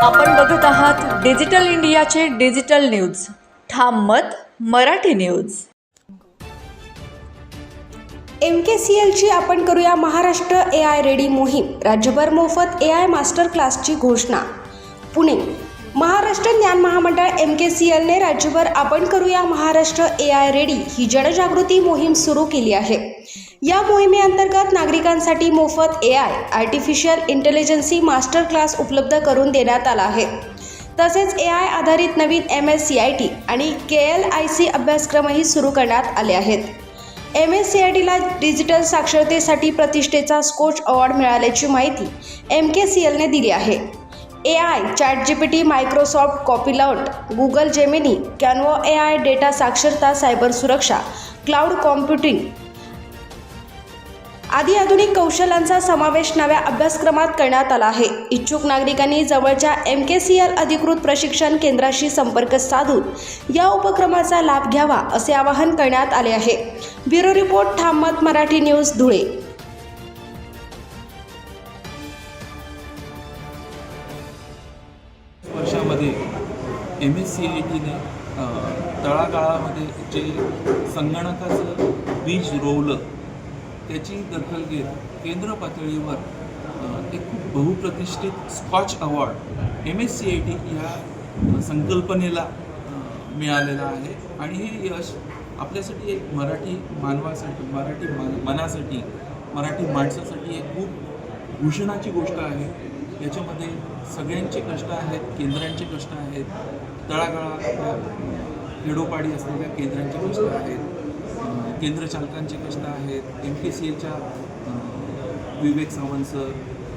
आपण बघत आहात डिजिटल इंडियाचे डिजिटल न्यूज. ठाम मत मराठी न्यूज. MKCLची आपण करूया महाराष्ट्र AI रेडी मोहीम. राज्यभर मोफत AI मास्टर क्लासची घोषणा. पुणे. महाराष्ट्र ज्ञान महामंडळ MKCLने राज्यभर आपण करूया महाराष्ट्र AI रेडी ही जनजागृती मोहीम सुरू केली आहे. या मोहिमेअंतर्गत नागरिकांसाठी मोफत AI artificial intelligence master class उपलब्ध करून देण्यात आला आहे. तसेच AI आधारित नवीन MSCIT आणि KLIC अभ्यासक्रमही सुरू करण्यात आले आहेत. MSCITला डिजिटल साक्षरतेसाठी प्रतिष्ठेचा स्कोच अवॉर्ड मिळाल्याची माहिती MKCLने दिली आहे. AI, ChatGPT, Microsoft Copilot, Google Gemini, Canva AI, data साक्षरता, सायबर सुरक्षा, क्लाउड कॉम्प्युटिंग आदी आधुनिक कौशल्यांचा समावेश नव्या अभ्यासक्रमात करण्यात आला आहे. इच्छुक नागरिकांनी जवळच्या MKCL अधिकृत प्रशिक्षण केंद्राशी संपर्क साधून या उपक्रमाचा लाभ घ्यावा असे आवाहन करण्यात आले आहे. ब्युरो रिपोर्ट, ठाम मत मराठी न्यूज, धुळे. वर्षामध्ये MSCITने तळागाळामध्ये जे संगणकाचं बीज रोवलं त्याची दखल घेत केंद्र पातळीवर एक खूप बहुप्रतिष्ठित स्कॉच अवॉर्ड MSCIT या संकल्पनेला मिळालेला आहे. आणि हे यश आपल्यासाठी एक मराठी मानवासाठी, मनासाठी, मराठी माणसासाठी एक खूप भूषणाची गोष्ट आहे. याच्यामध्ये सगळ्यांचे कष्ट आहेत, केंद्रांचे कष्ट आहेत, तळागाळात आपल्या खेडोपाडी असलेल्या केंद्रांचे कष्ट आहेत, केंद्रचालकांचे कष्ट आहेत, MKCLच्या विवेक सावंत सर,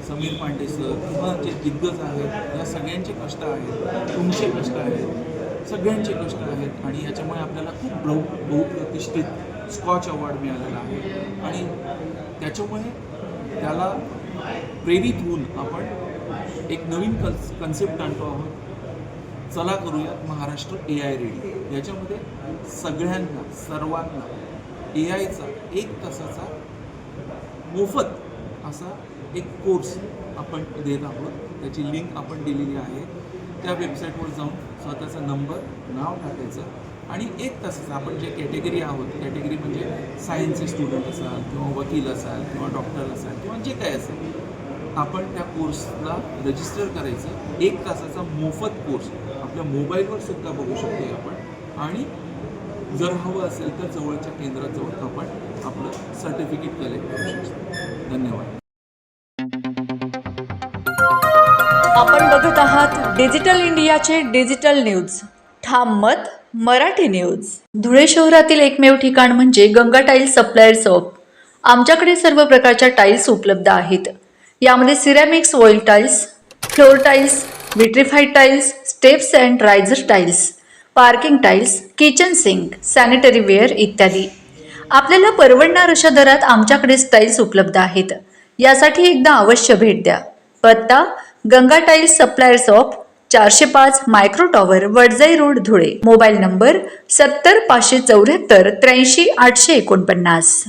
समीर पांडे सर किंवा जे दिग्गज आहेत या सगळ्यांचे कष्ट आहेत, तुमचे कष्ट आहेत, सगळ्यांचे कष्ट आहेत. आणि याच्यामुळे आपल्याला खूप बहुप्रतिष्ठित स्कॉच अवॉर्ड मिळालेला आहे. आणि त्याच्यामुळे त्याला प्रेरित होऊन आपण एक नवीन कन्सेप्ट आणतो आहोत. चला करूयात महाराष्ट्र AI रेडी. याच्यामध्ये सगळ्यांना, सर्वांना AIचा 1 तासाचा मोफत असा एक कोर्स आपण देत आहोत. त्याची लिंक आपण दिलेली आहे. त्या वेबसाईटवर जाऊन स्वतःचा नंबर, नाव टाकायचं आणि 1 तासाचा आपण जे कॅटेगरी आहोत, कॅटेगरी म्हणजे सायन्सचे स्टुडंट असाल किंवा वकील असाल किंवा डॉक्टर असाल किंवा जे काय असेल, आपण त्या कोर्सला रजिस्टर करायचं. 1 तासाचा मोफत कोर्स आपल्या मोबाईलवर सुद्धा बघू शकतो आपण. आणि जर हवं असेल तर जवळच्या केंद्रात जाऊन आपण आपलं सर्टिफिकेट कलेक्ट करू शकतो. धन्यवाद. आपण बघत आहात डिजिटल इंडियाचे डिजिटल न्यूज. ठाम मत मराठी न्यूज. धुळे शहरातील एकमेव ठिकाण म्हणजे गंगा टाईल्स सप्लायर शॉप. आमच्याकडे सर्व प्रकारच्या टाईल्स उपलब्ध आहेत. यामध्ये ceramics, wall tiles, floor tiles, vitrified tiles, steps and riser tiles, parking tiles, kitchen sink, sanitary ware इत्यादी. आपल्याला परवडणार अशा दरात आमच्याकडे टाईल्स उपलब्ध आहेत. यासाठी एकदा अवश्य भेट द्या. पत्ता Ganga tiles supplier shop, 405 micro tower, Wadjai road, Dhule. Mobile number 70 574 83 849.